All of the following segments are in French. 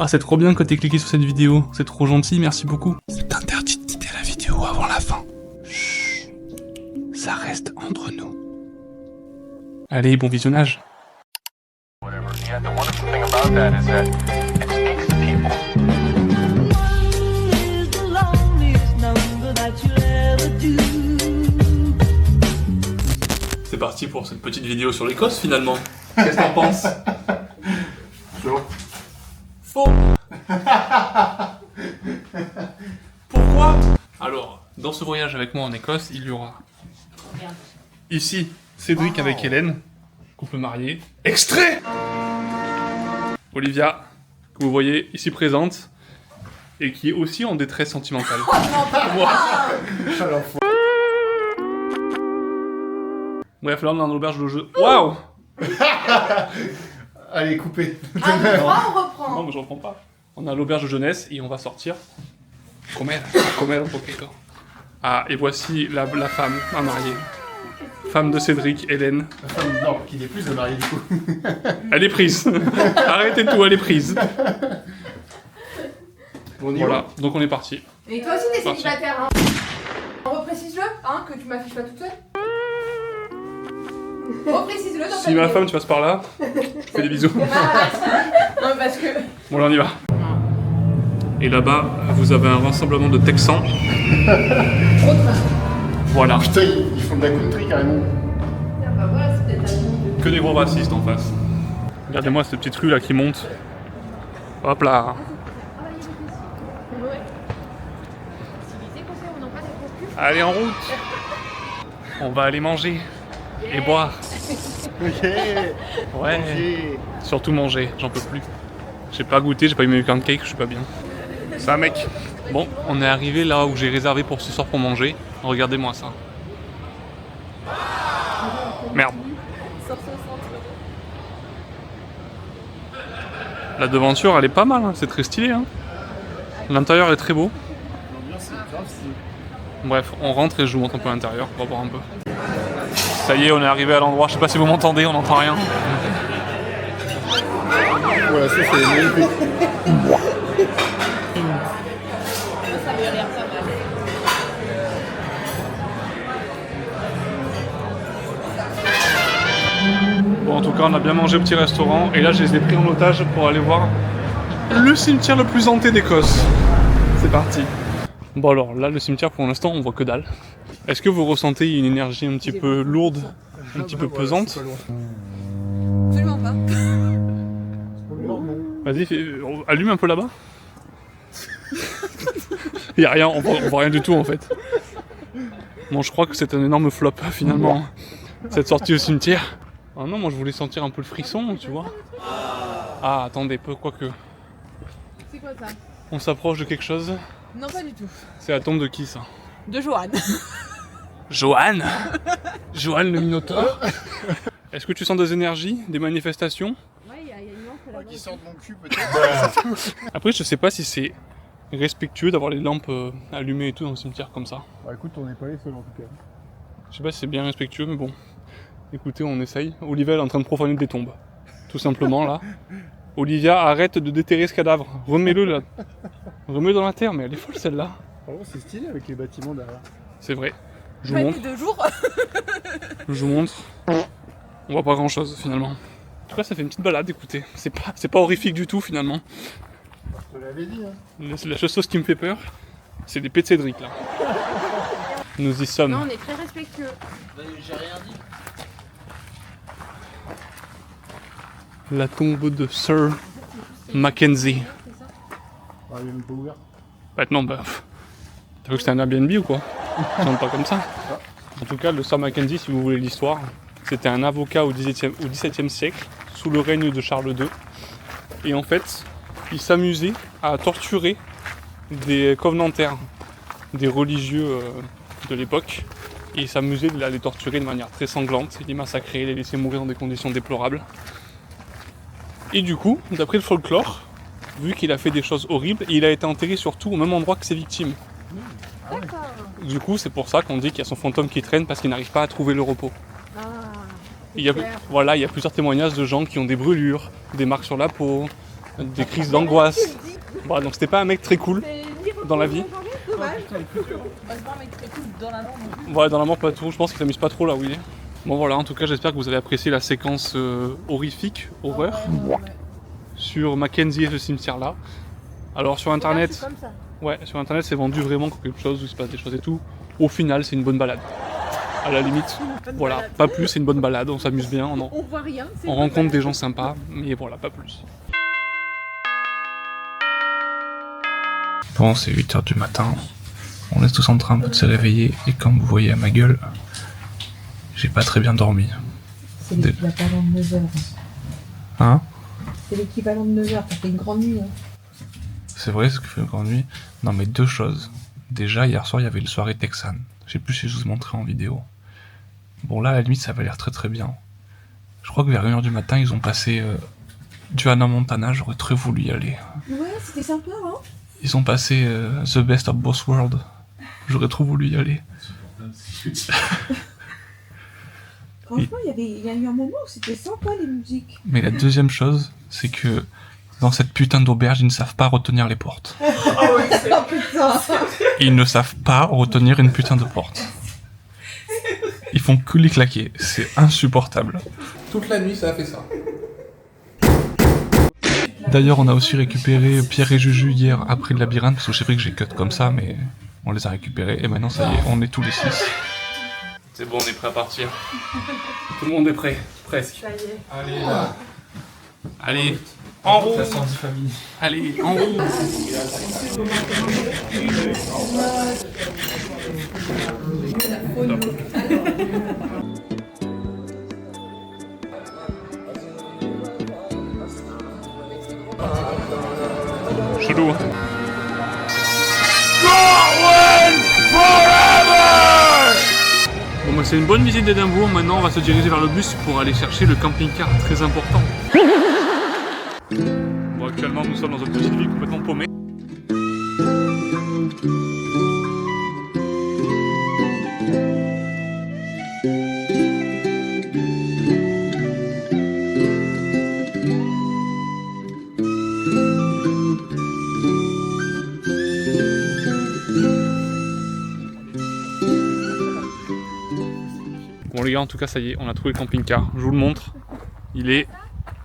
Ah, c'est trop bien que t'aies cliqué sur cette vidéo, c'est trop gentil, merci beaucoup. C'est interdit de quitter la vidéo avant la fin. Chut, ça reste entre nous. Allez, bon visionnage. C'est parti pour cette petite vidéo sur l'Écosse finalement. Qu'est-ce que t'en penses? Faux. Pourquoi? Alors, dans ce voyage avec moi en Écosse, il y aura ici Cédric avec Hélène, couple marié. Extrait. Olivia, que vous voyez ici présente, et qui est aussi en détresse sentimentale. Bref, là on est dans l'auberge de jeu. Waouh. Allez, coupez. Ah, on reprend. Non, mais je reprends pas. On est à l'auberge de jeunesse et on va sortir. Comer un poquito. Ah, et voici la femme, ma mariée. Femme de Cédric, Hélène. La femme, non, qui n'est plus de mariée du coup. Elle est prise. Arrêtez tout, elle est prise. Bon, Voilà, donc on est parti. Et toi aussi t'es Parti. célibataire, hein. Reprécise-le, hein, que tu m'affiches pas toute seule. Reprécise-le dans ta Si ma femme, tu passes par là, je te fais des bisous. Non, parce que... Bon, là on y va. Et là-bas, vous avez un rassemblement de Texans. Voilà. Putain, ils font de la country carrément. Ah bah voilà, c'est peut-être un monde. Que des gros racistes en face. Regardez-moi cette petite rue là qui monte. Hop là. Allez en route. On va aller manger et boire. Ok. Ouais. Ok. Surtout manger, j'en peux plus. J'ai pas goûté, j'ai pas eu mes pancakes, je suis pas bien. Ça mec. Bon, on est arrivé là où j'ai réservé pour ce soir pour manger. Regardez-moi ça. Merde. La devanture elle est pas mal, hein. C'est très stylé. Hein. L'intérieur est très beau. Bref, on rentre et je vous montre un peu l'intérieur, on va voir un peu. Ça y est, on est arrivé à l'endroit, je sais pas si vous m'entendez, on n'entend rien. Voilà, ça c'est magnifique. Ça avait l'air pas mal. Bon, en tout cas, on a bien mangé au petit restaurant et là, je les ai pris en otage pour aller voir le cimetière le plus hanté d'Écosse. C'est parti. Bon alors, là, le cimetière, pour l'instant, on voit que dalle. Est-ce que vous ressentez une énergie un petit peu lourde, un petit peu pesante? Absolument pas. Vas-y, allume un peu là-bas. Il y a rien, on voit rien du tout en fait. Bon, je crois que c'est un énorme flop finalement, cette sortie au cimetière. Ah non, moi je voulais sentir un peu le frisson, tu vois. Ah, attendez, quoique. C'est quoi ça? On s'approche de quelque chose. Non, pas du tout. C'est la tombe de qui ça? De Joanne. Joanne. Joanne le Minotaure. Est-ce que tu sens des énergies, des manifestations? Ouais, il y a une lampe là. Qui sort de mon cul peut-être. Après, je sais pas si c'est respectueux d'avoir les lampes allumées et tout dans le cimetière comme ça. Bah écoute, on n'est pas les seuls en tout cas. Je sais pas si c'est bien respectueux, mais bon. Écoutez, on essaye. Olivia elle est en train de profaner des tombes. Tout simplement, là. Olivia, arrête de déterrer ce cadavre. Remets-le, là. Remets-le dans la terre, mais elle est folle, celle-là. Vraiment, c'est stylé avec les bâtiments derrière. C'est vrai. Je vous montre. 2 jours. Je vous montre. On voit pas grand-chose, finalement. En tout cas, ça fait une petite balade, écoutez. C'est pas horrifique du tout, finalement. Je te l'avais dit, hein. La seule chose qui me fait peur, c'est des pets de Cédric, là. Nous y sommes. Non, on est très respectueux. J'ai rien dit. La tombe de Sir Mackenzie. Ah, il est même pas ouvert. Bah non, bah... T'as vu que c'était un Airbnb ou quoi? Ça rentre pas comme ça. En tout cas, le Sir Mackenzie, si vous voulez l'histoire, c'était un avocat au XVIIe siècle, sous le règne de Charles II. Et en fait, il s'amusait à torturer des covenantaires, des religieux de l'époque. Et il s'amusait de les torturer de manière très sanglante. Il les massacrait, les laissait mourir dans des conditions déplorables. Et du coup, d'après le folklore, vu qu'il a fait des choses horribles, il a été enterré surtout au même endroit que ses victimes. D'accord. Du coup, c'est pour ça qu'on dit qu'il y a son fantôme qui traîne parce qu'il n'arrive pas à trouver le repos. Ah. Il y a, voilà, il y a plusieurs témoignages de gens qui ont des brûlures, des marques sur la peau, des crises d'angoisse. Voilà, donc c'était pas un mec très cool dans la vie. Dommage. Ouais, dans la mort pas trop, je pense qu'il s'amuse pas trop là où il est. Bon voilà, en tout cas j'espère que vous avez apprécié la séquence horrifique, horreur, sur Mackenzie et ce cimetière là. Alors sur internet, ouais, sur internet c'est vendu vraiment comme quelque chose où il se passe des choses et tout. Au final c'est une bonne balade. À la limite, voilà, pas plus, c'est une bonne balade, on s'amuse bien, On voit rien. on rencontre des gens sympas, mais voilà, pas plus. Bon, c'est 8h du matin, on est tous en train un peu de se réveiller, et comme vous voyez à ma gueule, j'ai pas très bien dormi. C'est l'équivalent de 9h. Hein? C'est l'équivalent de 9h, ça fait une grande nuit. Hein. C'est vrai ce que fait une grande nuit? Non mais deux choses. Déjà, hier soir, il y avait une soirée texane. Je sais plus si je vous ai montré en vidéo. Bon là, à la limite, ça avait l'air très très bien. Je crois que vers 1h du matin, ils ont passé du Hannah Montana, j'aurais très voulu y aller. Ouais, c'était sympa, hein. Ils ont passé The Best of Both Worlds. J'aurais trop voulu y aller. Franchement, il y a eu un moment où c'était sympa les musiques. Mais la deuxième chose, c'est que dans cette putain d'auberge, ils ne savent pas retenir les portes. Oh putain. Ils ne savent pas retenir une putain de porte. Ils font que les claquer. C'est insupportable. Toute la nuit, ça a fait ça. D'ailleurs, on a aussi récupéré Pierre et Juju hier après le labyrinthe, parce que j'ai pris que j'ai cut comme ça, mais on les a récupérés et maintenant ça y est, on est tous les 6. C'est bon, on est prêt à partir. Tout le monde est prêt, presque. Ça y est. Allez, là. Allez, en route. Allez, en route. Chelou. Bon bah c'est une bonne visite d'Édimbourg, maintenant on va se diriger vers le bus pour aller chercher le camping-car très important. Bon actuellement nous sommes dans une petite ville complètement paumée. Bon les gars, en tout cas ça y est, on a trouvé le camping-car. Je vous le montre. Il est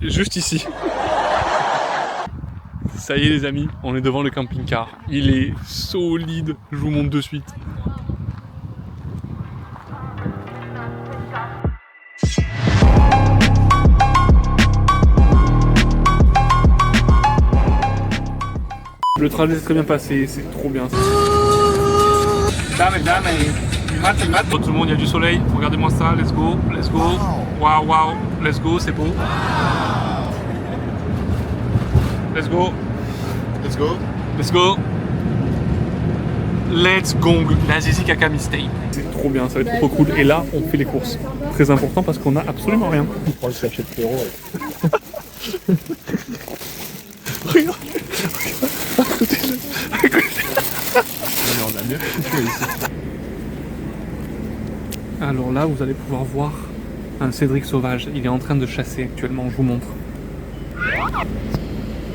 juste ici. Ça y est les amis, on est devant le camping-car. Il est solide, je vous montre de suite. Le trajet s'est très bien passé, c'est trop bien. Tout le monde, il y a du soleil, regardez-moi ça, let's go, waouh, waouh, let's go, c'est beau. Let's go, Let's go. let's go. Let's gong, la Zizi Kaka mistake. C'est trop bien, ça va être trop cool. Et là, on fait les courses. Très important parce qu'on a absolument rien. On prend le sachet de Ferrero. Regarde, à côté. On a mieux fait ici. Alors là, vous allez pouvoir voir un Cédric sauvage. Il est en train de chasser actuellement, je vous montre.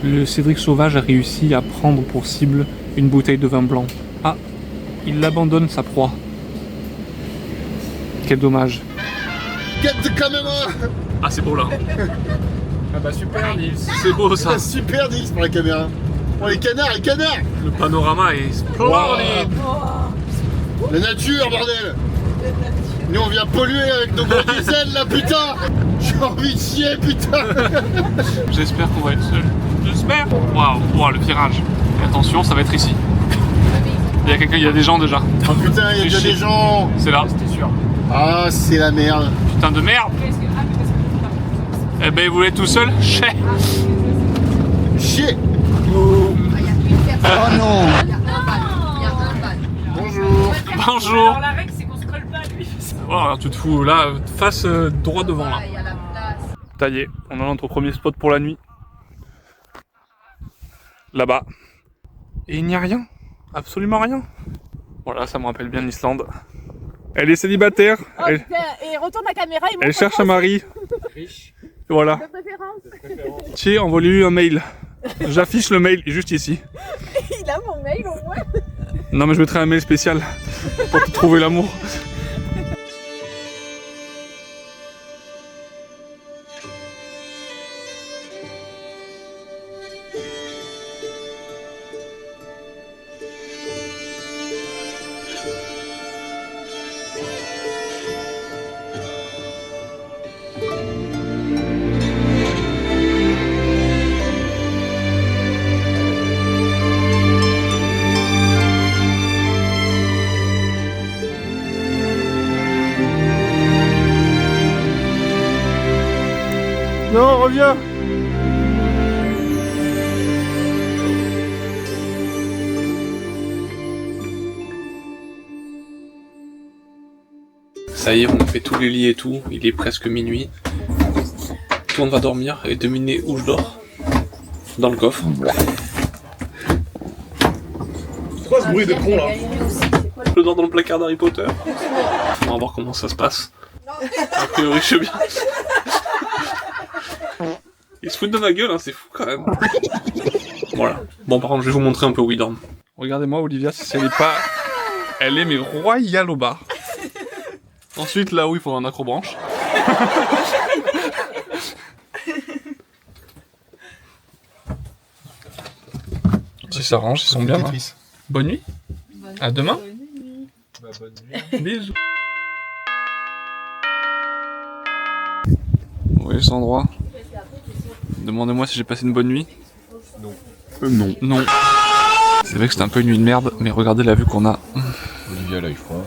Le Cédric sauvage a réussi à prendre pour cible une bouteille de vin blanc. Ah, il abandonne sa proie. Quel dommage. Get the camera. Ah, c'est beau là. Ah bah super Nils. C'est beau ça. Ah, super Nils pour la caméra. Oh les canards, les canards. Le panorama est splendide. La nature, bordel. Nous on vient polluer avec nos gros diesels là, putain. J'ai envie de chier, putain. J'espère qu'on va être seul. J'espère. Waouh, waouh, le virage. Et attention, ça va être ici. Il y a quelqu'un, il y a des gens déjà. Oh putain, il y a déjà des gens. C'est là. C'était sûr. Ah, c'est la merde. Putain de merde. Eh ben, vous êtes tout seul? Chais. Chier. Oh non. Il y a un van. Bonjour. Bonjour. Alors la règle c'est qu'on se colle pas à lui. Oh, tu te fous là, face droit devant là. Il y a la place. Ça y est, on a notre premier spot pour la nuit. Là-bas. Et il n'y a rien. Absolument rien. Voilà, ça me rappelle bien l'Islande. Elle est célibataire. Oh Elle, putain, et retourne la caméra et elle cherche un mari. Voilà. de préférence. Tiens, envoie-lui un mail. J'affiche le mail juste ici. Il a mon mail au moins. Non mais je mettrai un mail spécial pour te trouver l'amour. Non, reviens. Ça y est, on a fait tous les lits et tout, il est presque minuit. Tout le monde va dormir et devinez où je dors. Dans le coffre. C'est quoi ce bruit de con là? Je dors dans le placard d'Harry Potter. On va voir comment ça se passe. A priori, je sais bien. Il se fout de ma gueule, hein, c'est fou quand même. Voilà. Bon, par contre, je vais vous montrer un peu où il dort. Regardez-moi, Olivia, si elle est pas... Elle est mais royale au bar. Ensuite, là où il faut un acrobranche. Si ça range, ils sont bien. Hein. Bonne nuit. À demain. Bonne nuit. Bisous. Vous voyez cet endroit? Demandez-moi si j'ai passé une bonne nuit. Non. Non. Non. C'est vrai que c'était un peu une nuit de merde, mais regardez la vue qu'on a. Olivia là, il froid.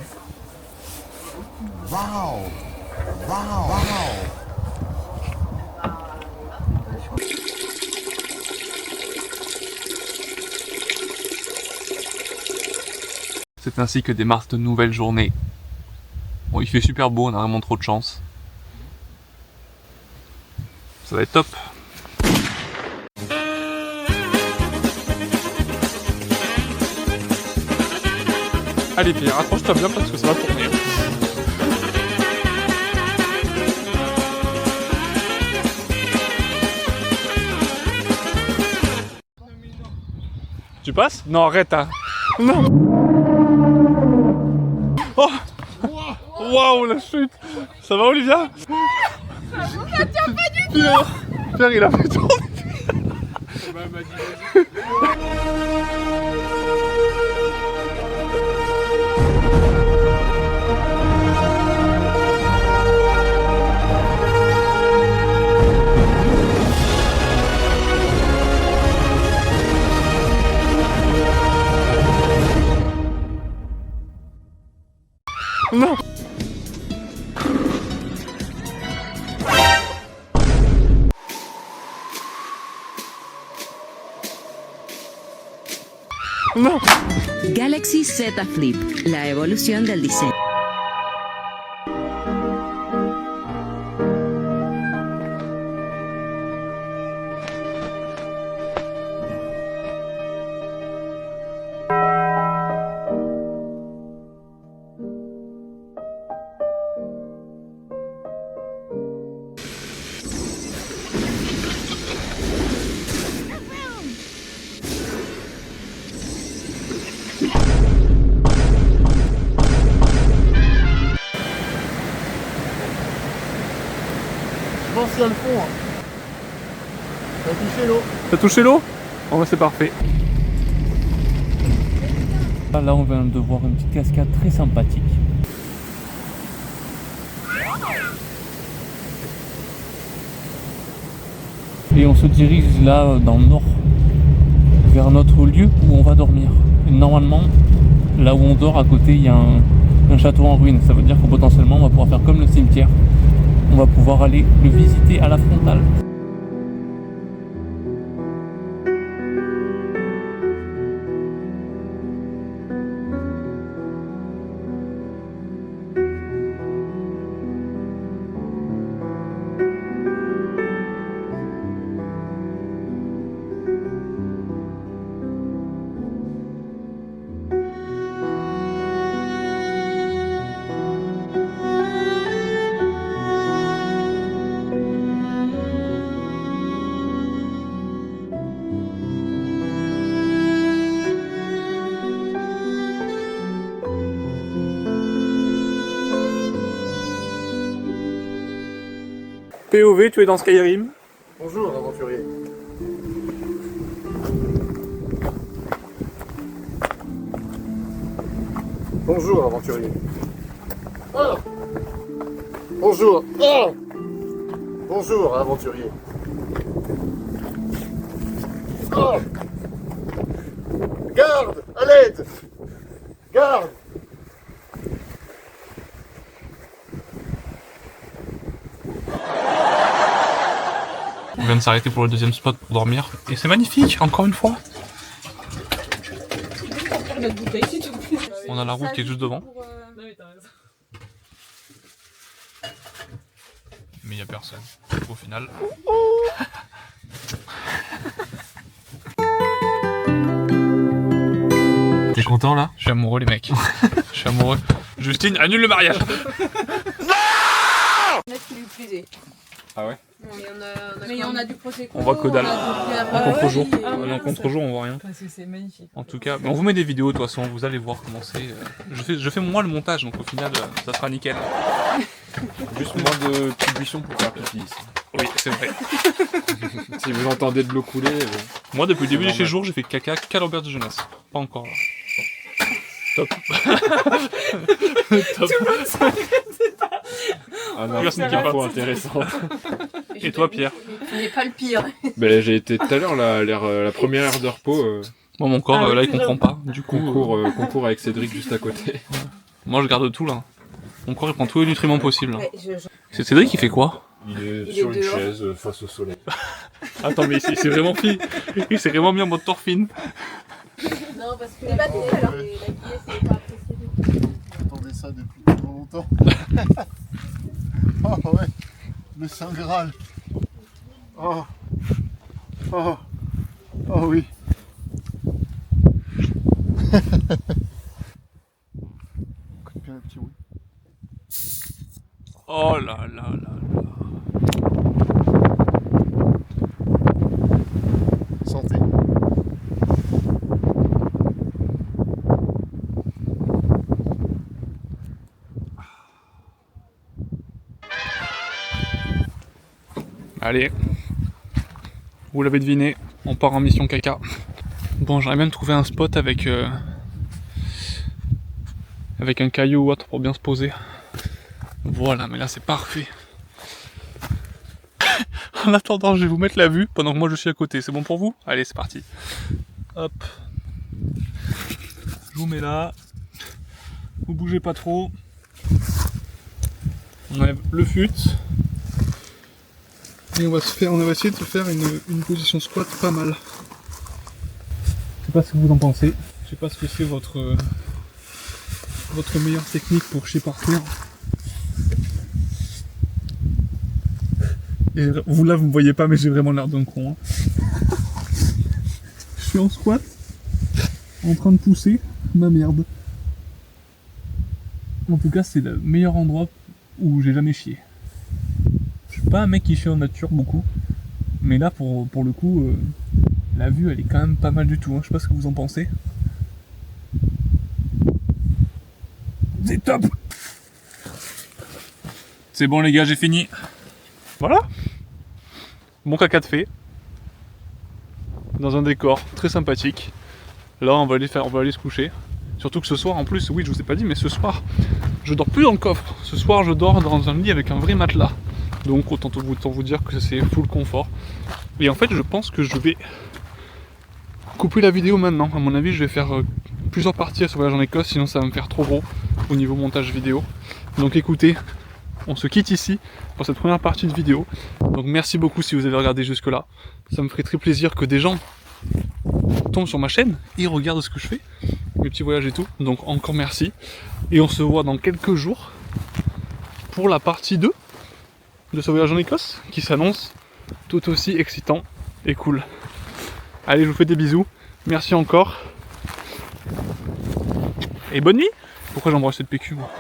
C'est ainsi que démarre cette nouvelle journée. Bon, il fait super beau, on a vraiment trop de chance. Ça va être top. Allez Pierre, accroche-toi bien parce que ça va tourner. Tu passes? Non, arrête hein. Non. Oh. Waouh, la chute. Ça va Olivia? Ça tient pas du tout. Pierre, il a fait tourner. Non. No. Galaxy Z Flip, la evolución del diseño. Je pense qu'il y a le fond. Hein. T'as touché l'eau. T'as touché l'eau? Oh bah c'est parfait. Là on vient de voir une petite cascade très sympathique. Et on se dirige là dans le nord, vers notre lieu où on va dormir. Et normalement, là où on dort à côté il y a un château en ruine. Ça veut dire que potentiellement on va pouvoir faire comme le cimetière. On va pouvoir aller le visiter à la frontale. POV, tu es dans Skyrim. Bonjour, aventurier. Bonjour, aventurier. Ah bonjour. Ah bonjour, aventurier. Ah garde, à l'aide. Garde. On vient de s'arrêter pour le deuxième spot pour dormir. Et c'est magnifique, encore une fois. On a la route qui est juste devant. Mais il n'y a personne, au final. T'es content là? Je suis amoureux les mecs. Je suis amoureux. Justine, annule le mariage. Il y en a qui lui plaisaient. Ah ouais? Mais il y en a du prosecco. On voit que dalle. En contre-jour. ouais, En contre-jour, on voit rien. Parce que c'est magnifique. En tout cas, mais on vous met des vidéos de toute façon, vous allez voir comment c'est. Je fais moi le montage, donc au final, ça sera nickel. Juste moins de petites buissons pour faire pipi ici. Oui, c'est vrai. Si vous entendez de l'eau couler, Moi, depuis le début du normal. séjour, j'ai fait caca qu'à l'auberge de jeunesse. Pas encore là. Top. Top. ah non, Personne c'est qui pas parle. trop intéressant. Et toi, Pierre? Tu n'es pas le pire. Ben, j'ai été tout à l'heure, la première heure de repos, Moi, mon corps, Ah oui, là, il c'est comprend pas. Du coup, concours avec Cédric juste à côté. moi, je garde tout là. Mon corps, il prend tous les nutriments possibles. Ouais, C'est Cédric qui fait quoi? Il est Il sur est une dehors. chaise face au soleil. Attends, mais c'est vraiment fini. Il s'est vraiment mis en mode torfine. Non, parce que la guillesse, c'est pas apprécié. J'attendais ça depuis tellement longtemps. Oh ouais, le Saint Graal. Oh, oh, oh oui. Écoute bien le petit oui. Oh là là là là. Santé. Allez, vous l'avez deviné, on part en mission caca. Bon, j'aimerais bien trouver un spot avec un caillou ou autre pour bien se poser. Voilà, mais là c'est parfait. En attendant, je vais vous mettre la vue pendant que moi je suis à côté. C'est bon pour vous? Allez, c'est parti. Hop. Je vous mets là. Vous bougez pas trop. On enlève le fut. Et on va essayer de se faire une position squat pas mal. Je sais pas ce que vous en pensez. Je sais pas ce que c'est votre meilleure technique pour chier par terre. Et vous là vous me voyez pas mais j'ai vraiment l'air d'un con. Hein. Je suis en squat, en train de pousser ma merde. En tout cas c'est le meilleur endroit où j'ai jamais chié. Je suis pas un mec qui chie en nature beaucoup, mais là pour le coup, la vue elle est quand même pas mal du tout, hein. Je sais pas ce que vous en pensez. C'est top. C'est bon les gars, j'ai fini. Voilà. Bon caca de fait. Dans un décor très sympathique. Là on va aller se coucher. Surtout que ce soir en plus, oui je vous ai pas dit, mais ce soir je dors plus dans le coffre. Ce soir je dors dans un lit avec un vrai matelas. Donc autant vous dire que c'est full confort. Et en fait je pense que je vais couper la vidéo maintenant. À mon avis je vais faire plusieurs parties à ce voyage en Écosse, sinon ça va me faire trop gros au niveau montage vidéo. Donc écoutez, on se quitte ici pour cette première partie de vidéo. Donc merci beaucoup si vous avez regardé jusque là. Ça me ferait très plaisir que des gens tombent sur ma chaîne et regardent ce que je fais, mes petits voyages et tout. Donc encore merci. Et on se voit dans quelques jours pour la partie 2 de ce voyage en Écosse qui s'annonce tout aussi excitant et cool. Allez, je vous fais des bisous. Merci encore. Et bonne nuit. Pourquoi j'embrasse cette PQ moi ?